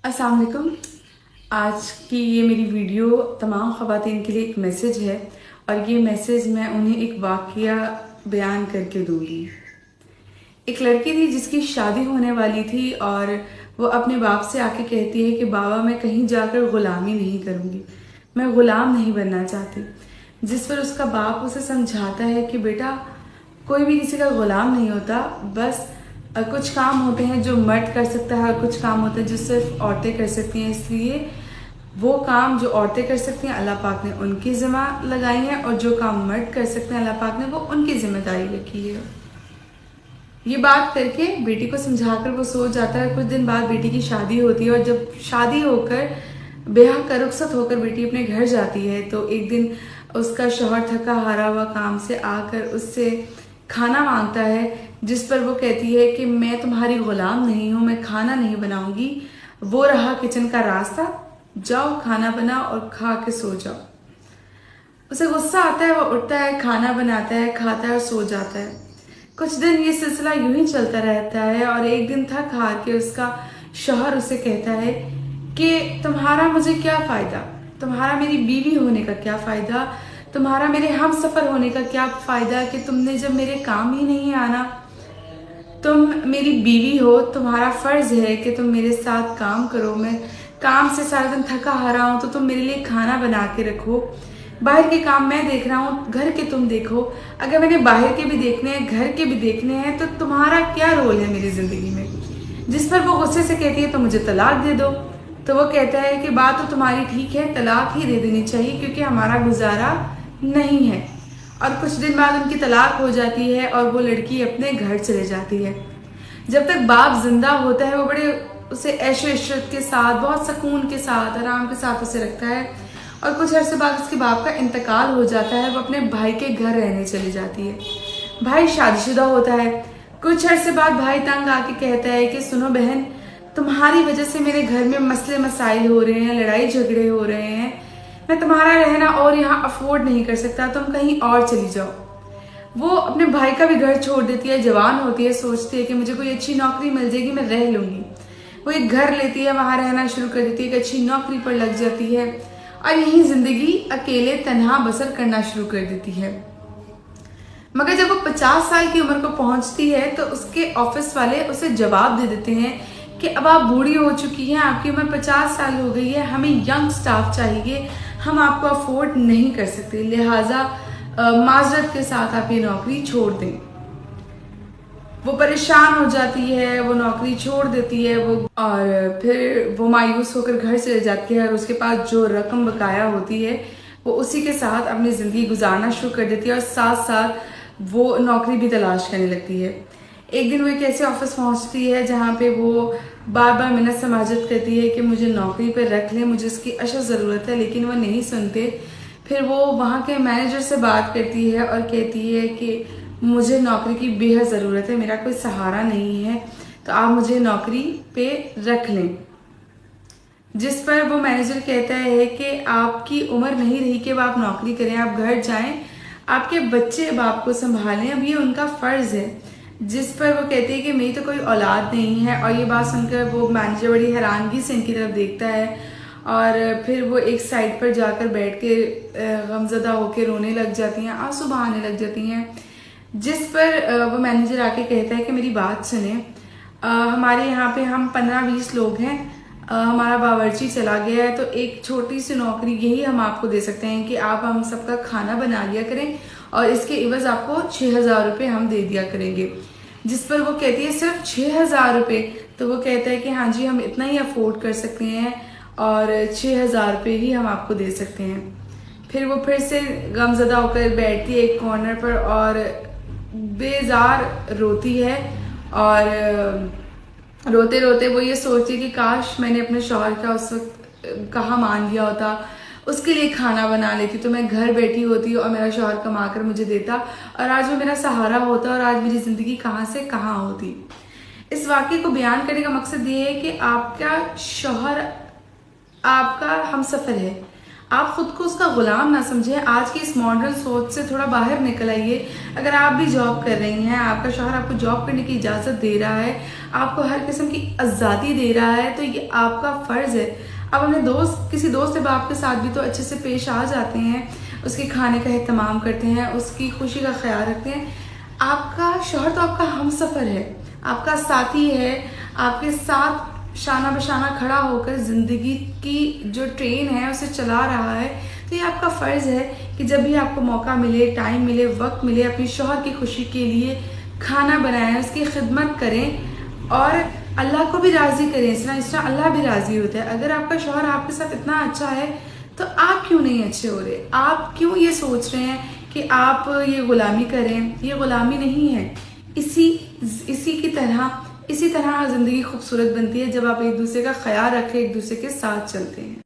अस्सलाम वालेकुम। आज की ये मेरी वीडियो तमाम ख़वातीन के लिए एक मैसेज है और ये मैसेज मैं उन्हें एक वाक़या बयान करके दूंगी। एक लड़की थी जिसकी शादी होने वाली थी और वो अपने बाप से आके कहती है कि बाबा मैं कहीं जाकर ग़ुलामी नहीं करूँगी, मैं ग़ुलाम नहीं बनना चाहती। जिस पर उसका बाप उसे समझाता है कि बेटा कोई भी किसी का ग़ुलाम नहीं होता, बस कुछ काम होते हैं जो मर्द कर सकता है और कुछ काम होते हैं जो सिर्फ औरतें कर सकती हैं। इसलिए वो काम जो औरतें कर सकती हैं अल्लाह पाक ने उनकी ज़िम्मा लगाई है और जो काम मर्द कर सकते हैं अल्लाह पाक ने वो उनकी जिम्मेदारी रखी है। ये बात करके बेटी को समझाकर वो सो जाता है। कुछ दिन बाद बेटी की शादी होती है और जब शादी होकर ब्याह का रुखसत होकर बेटी अपने घर जाती है तो एक दिन उसका शौहर थका हारा हुआ काम से आकर उससे खाना मांगता है, जिस पर वो कहती है कि मैं तुम्हारी गुलाम नहीं हूँ, मैं खाना नहीं बनाऊंगी। वो रहा किचन का रास्ता, जाओ खाना बनाओ और खा के सो जाओ। उसे गुस्सा आता है, वो उठता है, खाना बनाता है, खाता है और सो जाता है। कुछ दिन ये सिलसिला यूं ही चलता रहता है और एक दिन थक हार के उसका शौहर उसे कहता है कि तुम्हारा मुझे क्या फ़ायदा, तुम्हारा मेरी बीवी होने का क्या फ़ायदा, तुम्हारा मेरे हम सफ़र होने का क्या फ़ायदा कि तुमने जब मेरे काम ही नहीं आना। तुम मेरी बीवी हो, तुम्हारा फ़र्ज़ है कि तुम मेरे साथ काम करो। मैं काम से सारा दिन थका हारा हूँ तो तुम मेरे लिए खाना बना के रखो। बाहर के काम मैं देख रहा हूँ, घर के तुम देखो। अगर मैंने बाहर के भी देखने हैं, घर के भी देखने हैं, तो तुम्हारा क्या रोल है मेरी ज़िंदगी में। जिस पर वो गुस्से से कहती है तो मुझे तलाक दे दो। तो वो कहता है कि बात तो तुम्हारी ठीक है, तलाक ही दे देनी चाहिए क्योंकि हमारा गुजारा नहीं है। और कुछ दिन बाद उनकी तलाक हो जाती है और वो लड़की अपने घर चले जाती है। जब तक बाप जिंदा होता है वो बड़े उसे ऐशो इशरत के साथ, बहुत सुकून के साथ, आराम के साथ उसे रखता है। और कुछ अर्से बाद उसके बाप का इंतकाल हो जाता है, वो अपने भाई के घर रहने चली जाती है। भाई शादीशुदा होता है। कुछ अर्से बाद भाई तंग आके कहता है कि सुनो बहन, तुम्हारी वजह से मेरे घर में मसले मसाइल हो रहे हैं, लड़ाई झगड़े हो रहे हैं, मैं तुम्हारा रहना और यहाँ अफोर्ड नहीं कर सकता, तुम कहीं और चली जाओ। वो अपने भाई का भी घर छोड़ देती है, जवान होती है, सोचती है कि मुझे कोई अच्छी नौकरी मिल जाएगी, मैं रह लूंगी। वो एक घर लेती है, वहां रहना शुरू कर देती है, एक अच्छी नौकरी पर लग जाती है और यही जिंदगी अकेले तन्हा बसर करना शुरू कर देती है। मगर जब वो 50 साल की उम्र को पहुंचती है तो उसके ऑफिस वाले उसे जवाब दे देते हैं कि अब आप बूढ़ी हो चुकी हैं, आपकी उम्र 50 साल हो गई है, हमें यंग स्टाफ चाहिए, हम आपको अफोर्ड नहीं कर सकते, लिहाजा माजरत के साथ आप ये नौकरी छोड़ दें। वो परेशान हो जाती है, वो नौकरी छोड़ देती है वो, और फिर वो मायूस होकर घर चले जाती है और उसके पास जो रकम बकाया होती है वो उसी के साथ अपनी ज़िंदगी गुजारना शुरू कर देती है और साथ साथ वो नौकरी भी तलाश करने लगती है। एक दिन वो एक ऐसे ऑफिस पहुंचती है जहाँ पे वो बार बार मिन्नत समाजत करती है कि मुझे नौकरी पर रख लें, मुझे इसकी अशद ज़रूरत है, लेकिन वो नहीं सुनते। फिर वो वहाँ के मैनेजर से बात करती है और कहती है कि मुझे नौकरी की बेहद ज़रूरत है, मेरा कोई सहारा नहीं है, तो आप मुझे नौकरी पे रख लें। जिस पर वो मैनेजर कहता है कि आपकी उम्र नहीं रही कि अब आप नौकरी करें, आप घर जाएं, आपके बच्चे अब आपको संभालें, अब ये उनका फ़र्ज़ है। जिस पर वो कहते हैं कि मेरी तो कोई औलाद नहीं है। और ये बात सुनकर वो मैनेजर बड़ी हैरानगी से इनकी तरफ देखता है और फिर वो एक साइड पर जाकर बैठ के गमज़दा होकर रोने लग जाती हैं, आंसू बहाने लग जाती हैं। जिस पर वो मैनेजर आके कहता है कि मेरी बात सुने, हमारे यहाँ पे हम 15-20 लोग हैं, हमारा बावर्ची चला गया है, तो एक छोटी सी नौकरी यही हम आपको दे सकते हैं कि आप हम सबका खाना बना लिया करें और इसके इवज आपको 6,000 रुपये हम दे दिया करेंगे। जिस पर वो कहती है सिर्फ 6,000 रुपये? तो वो कहता है कि हाँ जी, हम इतना ही अफोर्ड कर सकते हैं और 6,000 रुपये ही हम आपको दे सकते हैं। फिर वो फिर से गमज़दा होकर बैठती है एक कॉर्नर पर और बेजार रोती है और रोते रोते वो ये सोचती है कि काश मैंने अपने शौहर का उस वक्त कहा मान लिया होता, उसके लिए खाना बना लेती तो मैं घर बैठी होती और मेरा शौहर कमा कर मुझे देता और आज वो मेरा सहारा होता और आज मेरी ज़िंदगी कहाँ से कहाँ होती। इस वाक़े को बयान करने का मकसद ये है कि आपका शौहर आपका हमसफ़र है, आप खुद को उसका गुलाम ना समझें। आज की इस मॉडर्न सोच से थोड़ा बाहर निकल आइए। अगर आप भी जॉब कर रही हैं, आपका शौहर आपको जॉब करने की इजाज़त दे रहा है, आपको हर किस्म की आज़ादी दे रहा है, तो ये आपका फ़र्ज़ है। आप अपने किसी दोस्त बाप के साथ भी तो अच्छे से पेश आ जाते हैं, उसके खाने का एहतमाम करते हैं, उसकी खुशी का ख्याल रखते हैं। आपका शौहर तो आपका हमसफ़र है, आपका साथी है, आपके साथ शाना बशाना खड़ा होकर ज़िंदगी की जो ट्रेन है उसे चला रहा है। तो ये आपका फ़र्ज़ है कि जब भी आपको मौका मिले, टाइम मिले, वक्त मिले, अपनी शौहर की खुशी के लिए खाना बनाएं, उसकी खिदमत करें और अल्लाह को भी राज़ी करें। इस तरह अल्लाह भी राज़ी होता है। अगर आपका शौहर आपके साथ इतना अच्छा है तो आप क्यों नहीं अच्छे हो रहे? आप क्यों ये सोच रहे हैं कि आप ये ग़ुलामी करें? ये ग़ुलामी नहीं है। इसी तरह ज़िंदगी खूबसूरत बनती है जब आप एक दूसरे का ख्याल रखें, एक दूसरे के साथ चलते हैं।